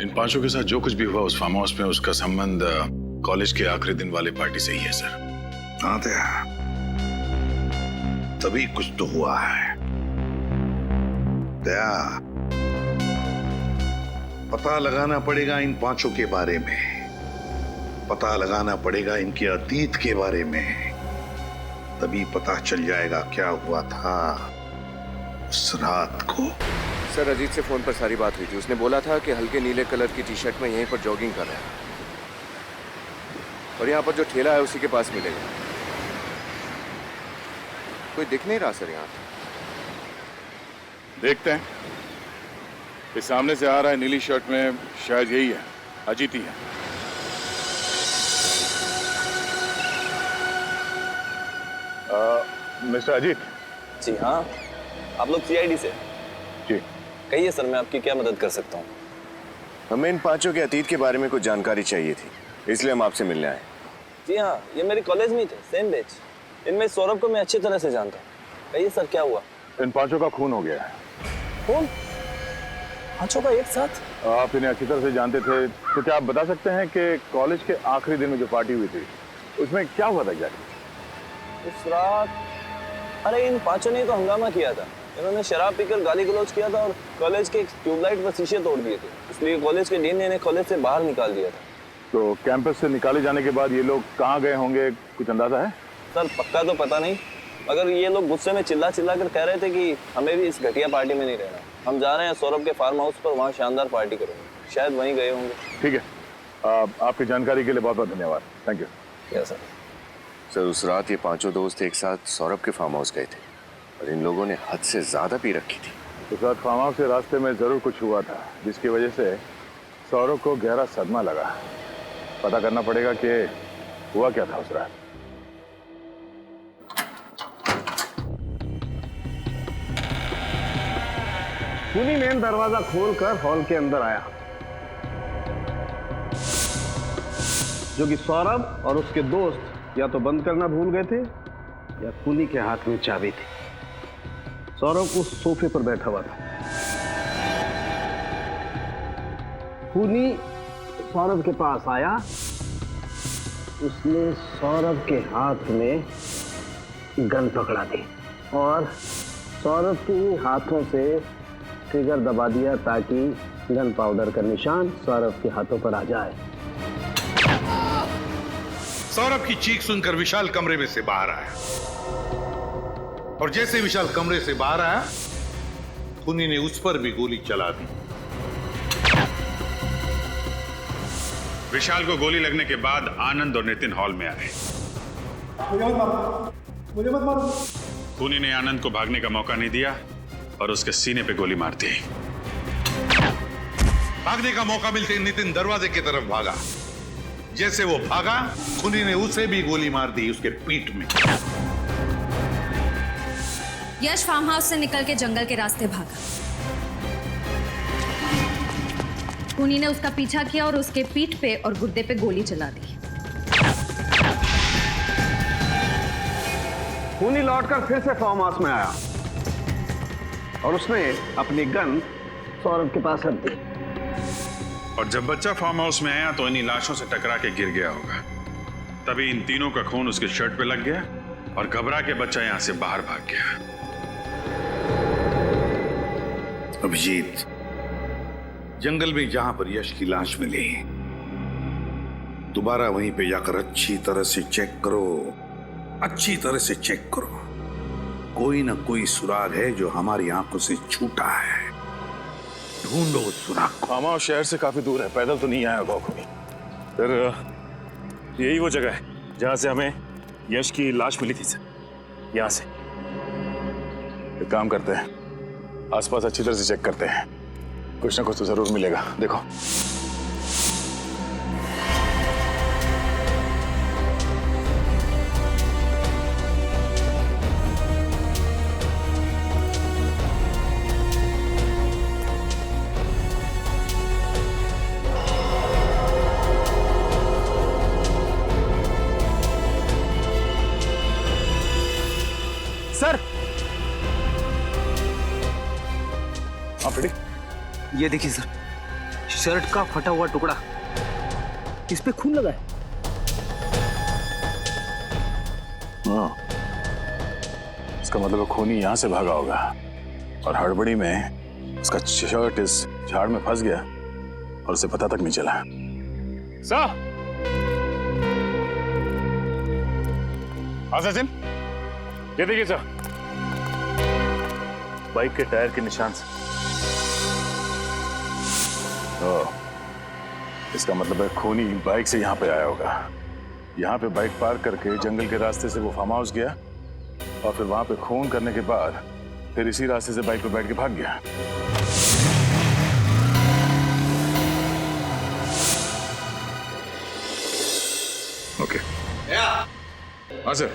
इन पांचों के साथ जो कुछ भी हुआ उस फार्म हाउस में, उसका संबंध कॉलेज के आखिरी दिन वाले पार्टी से ही है सर। हाँ तभी कुछ तो हुआ है। दया, पता लगाना पड़ेगा इन पांचों के बारे में, पता लगाना पड़ेगा इनके अतीत के बारे में, तभी पता चल जाएगा क्या हुआ था उस रात को। सर, अजीत से फोन पर सारी बात हुई थी। उसने बोला था कि हल्के नीले कलर की टी-शर्ट में यहीं पर जॉगिंग कर रहा है और यहाँ पर जो ठेला है उसी के पास मिलेगा। कोई दिख नहीं रहा सर यहाँ। देखते हैं। ये सामने से आ रहा है नीली शर्ट में, शायद यही है, अजीत ही है। मिस्टर अजीत। जी हाँ, आप लोग CID से? जी। कहिए सर, मैं आपकी क्या मदद कर सकता हूँ? हमें इन पांचों के अतीत के बारे में कुछ जानकारी चाहिए थी, इसलिए हम आपसे मिलने आए। जी हाँ, ये मेरे कॉलेज में थे, सेम बैच। इनमें सौरभ को मैं अच्छी तरह से जानता हूँ। कहिए सर, क्या हुआ? इन पांचों का खून हो गया है। खून? पांचों का एक साथ? आप इन्हें अच्छी तरह से जानते थे, तो क्या आप बता सकते हैं कि कॉलेज के आखिरी दिन में जो पार्टी हुई थी उसमें क्या हुआ था एग्जैक्टली? उस रात अरे इन पांचों ने तो हंगामा किया था। इन्होंने शराब पीकर गाली गलौज किया था और कॉलेज के ट्यूबलाइट व शीशे तोड़ दिए थे। इसलिए कॉलेज के डीन ने इन्हें कॉलेज से बाहर निकाल दिया था। तो कैंपस से निकाले जाने के बाद ये लोग कहाँ गए होंगे, कुछ अंदाजा है? सर पक्का तो पता नहीं, मगर ये लोग गुस्से में चिल्ला कर कह रहे थे कि हमें भी इस घटिया पार्टी में नहीं रहना। हम जा रहे हैं सौरभ के फार्म हाउस पर, वहाँ शानदार पार्टी करेंगे। शायद वहीं गए होंगे। ठीक है, आपकी जानकारी के लिए बहुत बहुत धन्यवाद। Thank you. Yes sir. Sir, उस रात ये पांचों दोस्त एक साथ सौरभ के फार्म हाउस गए थे और इन लोगों ने हद से ज्यादा पी रखी थी। उस रात फार्म हाउस के रास्ते में जरूर कुछ हुआ था जिसकी वजह से सौरभ को गहरा सदमा लगा। पता करना पड़ेगा कि हुआ क्या था उस रात। खूनी मैन दरवाजा खोलकर हॉल के अंदर आया, जो कि सौरभ और उसके दोस्त या तो बंद करना भूल गए थे या खूनी के हाथ में चाबी थी। सौरभ उस सोफे पर बैठा हुआ था। खूनी सौरभ के पास आया, उसने सौरभ के हाथ में गन पकड़ा दी और सौरभ के हाथों से ट्रिगर दबा दिया ताकि गन पाउडर का निशान सौरभ के हाथों पर आ जाए। सौरभ की चीख सुनकर विशाल कमरे में से बाहर आया और जैसे विशाल कमरे से बाहर आया, खूनी ने उस पर भी गोली चला दी। विशाल को गोली लगने के बाद आनंद और नितिन हॉल में आए। मुझे मत मारो। खूनी ने आनंद को भागने का मौका नहीं दिया और उसके सीने पे गोली मार दी। भागने का मौका मिलते नितिन दरवाजे की तरफ भागा। जैसे वो भागा, खूनी ने उसे भी गोली मार दी उसके पीठ में। यश फार्म हाउस से निकल के जंगल के रास्ते भागा। खूनी ने उसका पीछा किया और उसके पीठ पे और गुर्दे पे गोली चला दी। खूनी लौटकर फिर से फार्म हाउस में आया और उसने अपनी गन सौरभ के पास रख दी। और जब बच्चा फार्म हाउस में आया तो इन्हीं लाशों से टकरा के गिर गया होगा। तभी इन तीनों का खून उसके शर्ट पे लग गया और घबरा के बच्चा यहां से बाहर भाग गया। अभिजीत, जंगल में जहां पर यश की लाश मिली, दोबारा वहीं पे जाकर अच्छी तरह से चेक करो, अच्छी तरह से चेक करो। कोई ना कोई सुराग है जो हमारी आंखों से छूटा है। ढूंढो उस सुराग को। फार्म हाउस शहर से काफी दूर है, पैदल तो नहीं आया होगा कोई। सर, यही वो जगह है जहां से हमें यश की लाश मिली थी सर, यहाँ से। एक काम करते हैं, आसपास अच्छी तरह से चेक करते हैं, कुछ ना कुछ तो जरूर मिलेगा। देखो सर, ये देखिए सर, शर्ट का फटा हुआ टुकड़ा, इस पे खून लगा है। हाँ, इसका मतलब खूनी यहां से भागा होगा और हड़बड़ी में उसका शर्ट इस झाड़ में फंस गया और उसे पता तक नहीं चला। सर, सचिन, ये देखिए सर, बाइक के टायर के निशान से। इसका मतलब है खूनी बाइक से यहाँ पे आया होगा। यहाँ पे बाइक पार्क करके जंगल के रास्ते से वो फार्म हाउस गया और फिर वहां पे खून करने के बाद फिर इसी रास्ते से बाइक पे बैठ के भाग गया। ओके, हाँ सर,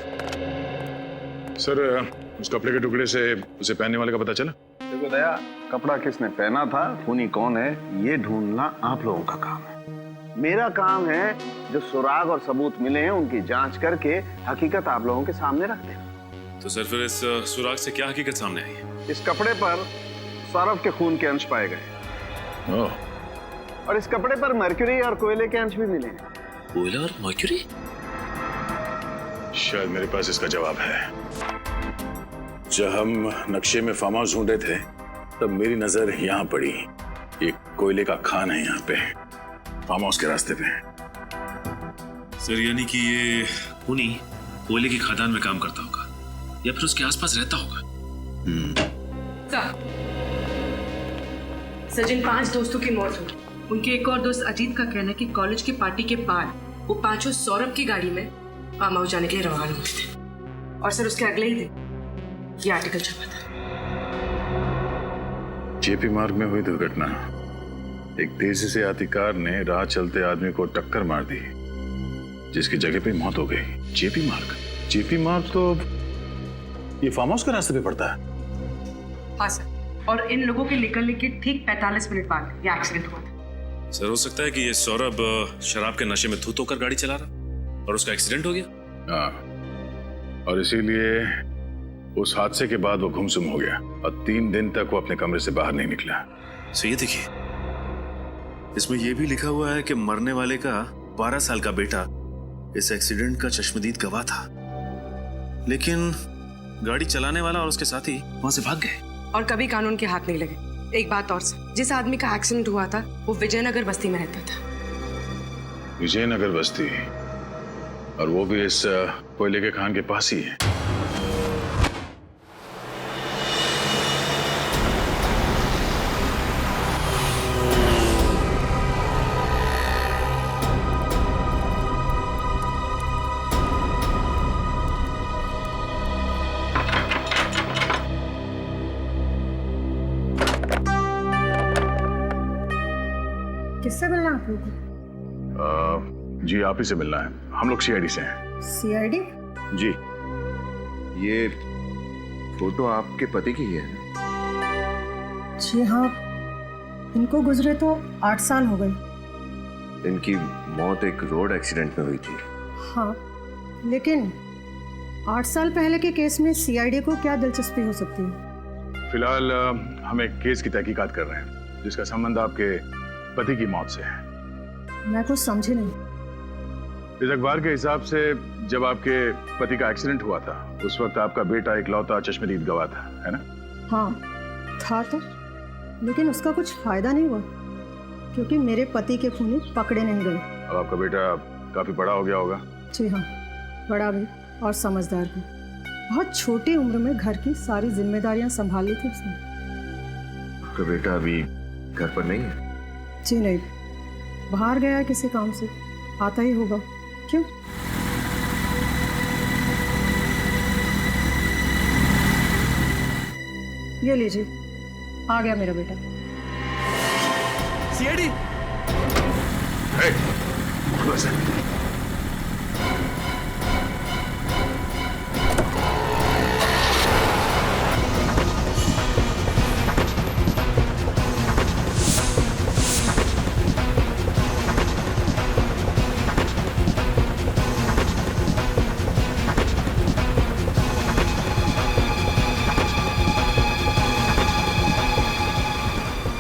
उस कपड़े के टुकड़े से उसे पहनने वाले का पता चला? देखो दया, कपड़ा किसने पहना था, खूनी कौन है, ये ढूंढना आप लोगों का काम है। मेरा काम है जो सुराग और सबूत मिले हैं उनकी जांच करके हकीकत आप लोगों के सामने रख देना। तो सर, फिर इस सुराग से क्या हकीकत सामने आई है? इस कपड़े पर सौरभ के खून के अंश पाए गए और इस कपड़े पर मर्क्यूरी और कोयले के अंश भी मिले हैं। कोयला और मर्क्यूरी? शायद मेरे पास इसका जवाब है। जब हम नक्शे में फार्म हाउस ढूंढे थे तब मेरी नजर यहाँ पड़ी। एक कोयले का खान है यहाँ पे, फार्म हाउस के रास्ते पे। सर, यानी कि ये खूनी कोयले की खदान में काम करता होगा या फिर उसके आसपास रहता होगा। सचिन 5 दोस्तों की मौत हुई। उनके एक और दोस्त अजीत का कहना है कि कॉलेज की पार्टी के बाद वो पांचों सौरभ की गाड़ी में फार्म हाउस जाने के लिए रवाना हुए थे और सर उसके अगले ही दिन ये आर्टिकल छपा था। जेपी मार्ग में हुई दुर्घटना, एक तेजी से आती कार ने राह चलते आदमी को टक्कर मार दी जिसकी जगह पे मौत हो गई। जेपी मार्ग तो ये फार्म हाउस के रास्ते पे पड़ता है। हाँ सर, और इन लोगों के निकलने के ठीक 45 मिनट बाद ये एक्सीडेंट हुआ था। सर, हो सकता है कि ये सौरभ शराब के नशे में धुत होकर गाड़ी चला रहा और उसका एक्सीडेंट हो गया। हाँ, और इसीलिए उस हादसे के बाद वो गुमसुम हो गया और 3 दिन तक वो अपने कमरे से बाहर नहीं निकला। सो ये देखिए, इसमें यह भी लिखा हुआ है कि मरने वाले का 12 साल का बेटा इस एक्सीडेंट का चश्मदीद गवाह था, लेकिन गाड़ी चलाने वाला और उसके साथी वहां से भाग गए और कभी कानून के हाथ नहीं लगे। एक बात और सर, जिस आदमी का एक्सीडेंट हुआ था वो विजयनगर बस्ती में रहता था। विजयनगर बस्ती, और वो भी इस कोयले के खान के पास ही है। किससे मिलना आप लोगों को? जी, आप ही से मिलना है। हम लोग सीआईडी से हैं। सीआईडी? जी। ये फोटो आपके पति की है? जी हाँ, इनको गुजरे तो 8 साल हो गए। इनकी मौत एक रोड एक्सीडेंट में हुई थी। हाँ, लेकिन 8 साल पहले के केस में सीआईडी को क्या दिलचस्पी हो सकती है? फिलहाल हम एक केस की तहकीकात कर रहे हैं जिसका संबंध आपके पति की मौत से है। मैं कुछ समझी नहीं। इस अखबार के हिसाब से जब आपके पति का एक्सीडेंट हुआ था उस वक्त आपका बेटा इकलौता चश्मदीद गवाह था, है ना? हाँ था तो, लेकिन उसका कुछ फायदा नहीं हुआ क्योंकि मेरे पति के खूनी पकड़े नहीं गए। अब आपका बेटा काफी बड़ा हो गया होगा। जी हाँ, बड़ा भी और समझदार भी। बहुत छोटी उम्र में घर की सारी जिम्मेदारियां संभाल ली थी उसने। तो बेटा अभी घर पर नहीं है? जी नहीं, बाहर गया है किसी काम से, आता ही होगा। क्यों? ये लीजिए, आ गया मेरा बेटा। सीआईडी।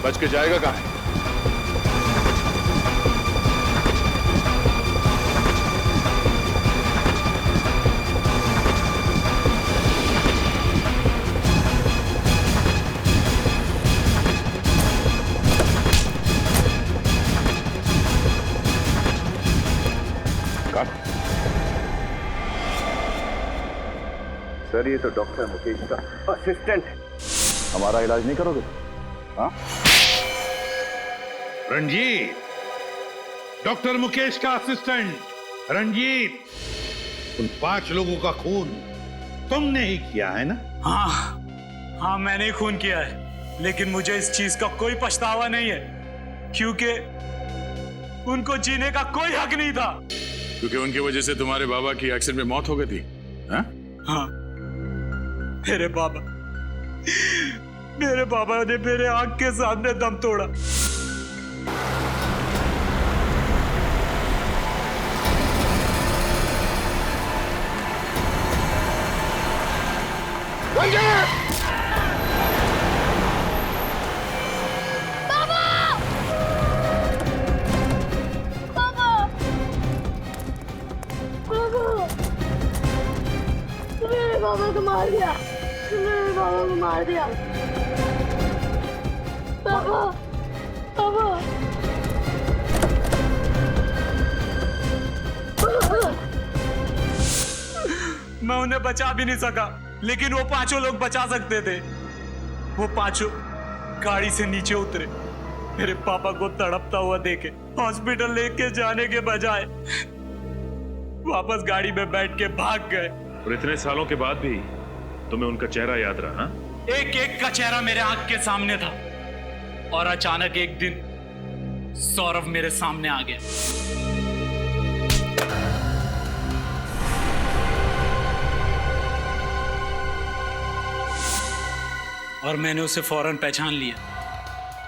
बच के जाएगा कहाँ है? सर ये तो डॉक्टर मुकेश का असिस्टेंट है। हमारा इलाज नहीं करोगे? हाँ? रंजीत, डॉक्टर मुकेश का असिस्टेंट रंजीत, उन 5 लोगों का खून तुमने ही किया है ना? हाँ मैंने ही खून किया है, लेकिन मुझे इस चीज का कोई पछतावा नहीं है क्योंकि उनको जीने का कोई हक नहीं था। क्योंकि उनकी वजह से तुम्हारे बाबा की एक्सीडेंट में मौत हो गई थी। हाँ, मेरे बाबा ने मेरे आंख के सामने दम तोड़ा। बाबा को मार दिया, मेरे बाबा को मार दिया। पापा, पापा। मैं उन्हें बचा भी नहीं सका, लेकिन वो 5 लोग बचा सकते थे। वो 5 गाड़ी से नीचे उतरे, मेरे पापा को तड़पता हुआ देखे हॉस्पिटल लेके जाने के बजाय वापस गाड़ी में बैठ के भाग गए। और इतने सालों के बाद भी तुम्हें उनका चेहरा याद रहा? एक एक का चेहरा मेरे आंख के सामने था और अचानक एक दिन सौरभ मेरे सामने आ गया। और मैंने उसे फौरन पहचान लिया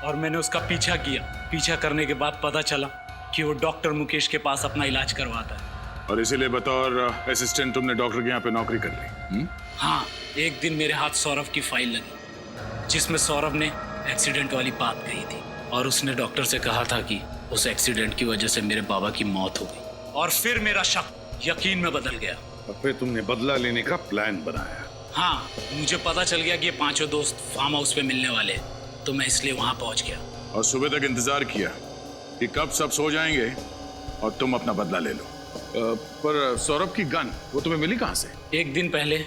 और मैंने उसका पीछा किया। पीछा करने के बाद पता चला कि वो डॉक्टर मुकेश के पास अपना इलाज करवाता है। और इसीलिए बतौर असिस्टेंट तुमने डॉक्टर के यहाँ पे नौकरी कर ली? हाँ, एक दिन मेरे हाथ सौरभ की फाइल लगी जिसमें सौरभ ने एक्सीडेंट वाली बात कही थी और उसने डॉक्टर से कहा था कि उस एक्सीडेंट की वजह से मेरे बाबा की मौत हो गई। और फिर मेरा शक यकीन में बदल गया। और फिर तुमने बदला लेने का प्लान बनाया? हाँ, मुझे पता चल गया कि ये 5 दोस्त फार्म हाउस पे मिलने वाले, तो मैं इसलिए वहां पहुंच गया। और सुबह तक इंतजार किया कि कब सब सो जाएंगे और तुम अपना बदला ले लो। पर सौरभ की गन वो तुम्हें मिली कहां से? एक दिन पहले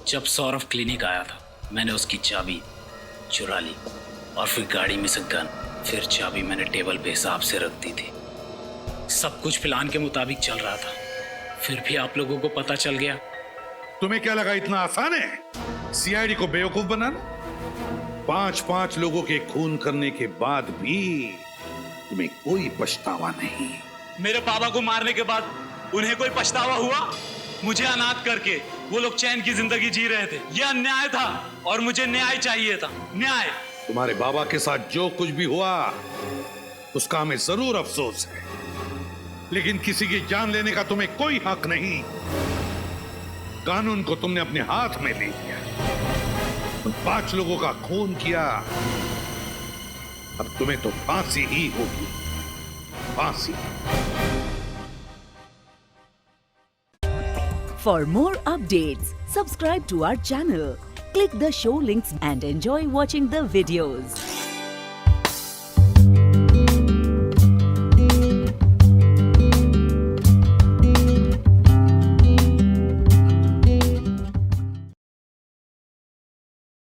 जब सौरभ क्लिनिक आया था, मैंने उसकी चाबी चुरा ली और फिर गाड़ी में से गन, फिर चाबी मैंने टेबल पे हिसाब से रख दी थी। सब कुछ प्लान के मुताबिक चल रहा था, फिर भी आप लोगों को पता चल गया। तुम्हें क्या लगा इतना आसान है सीआईडी को बेवकूफ बनाना? 5 लोगों के खून करने के बाद भी तुम्हें कोई पछतावा नहीं? मेरे पापा को मारने के बाद उन्हें कोई पछतावा हुआ? मुझे अनाथ करके वो लोग चैन की जिंदगी जी रहे थे। यह अन्याय था और मुझे न्याय चाहिए था। न्याय। तुम्हारे बाबा के साथ जो कुछ भी हुआ उसका हमें जरूर अफसोस है, लेकिन किसी की जान लेने का तुम्हें कोई हक नहीं। कानून को तुमने अपने हाथ में ले लिया, उन 5 लोगों का खून किया, अब तुम्हें तो फांसी ही होगी। फांसी। For more updates, subscribe to our channel, click the show links and enjoy watching the videos.